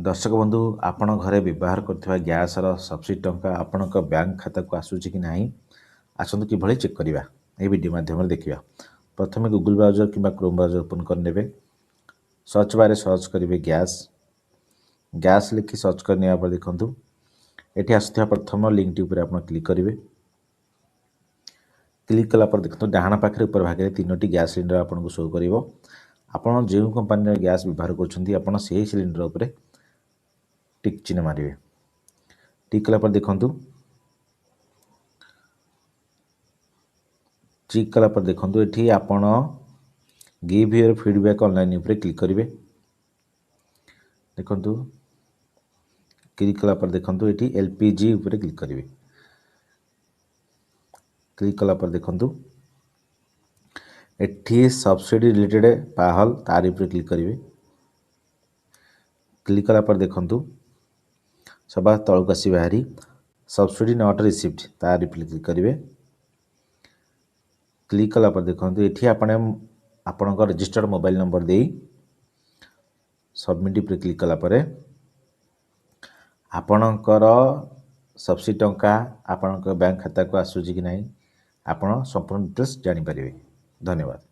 दर्शक बंधु आपण घरे व्यवहार करथिबा गैस सब्सिडी टंका आपण बैंक खाता को आसूची कि नहीं आसतु कि चेक करवा ये वीडियो माध्यम देखा। प्रथम गूगल ब्राउजर कि क्रोम ब्राउजर ओपन करने सर्च बारे सर्च करेंगे गैस गैस लिखि सर्च करने पर देखूँ ये आसुवा प्रथम लिंक टी आप क्लिक करेंगे। क्लिक कला देखो डाण पाखे ऊपर भागे 3टी गैस सिलिंडर आपको शो कर आपड़ जो कंपानी गैस व्यवहार कर सिलिंडर उपर टिक चिन्ह मारे। टिक कला देखूँ टिक कला देखूँ ये आपण गिव योर फीडबैक ऑनलाइन उपर क्लिक करेंगे। देखूँ क्लिक कला देखूँ ये एलपीजी उपर क्लिक करेंगे। क्लिक कला देखूँ ये सब्सिडी रिलेटेड पाहल तार उपर क्लिक करेंगे। क्लिक कला देखूँ सभा तलक आसी बाहरी सब्सिडी नॉट रिसीव्ड तार उपर क्लिक करेंगे। क्लिक कला देखूँ ये आपण रजिस्टर्ड मोबाइल नंबर दे सबमिट पर क्लिक कला आपणकर सब्सिडी टंका आपण बैंक खाता को आसूची कि नहीं आपण संपूर्ण डिटेल्स जानी पारिबे। धन्यवाद।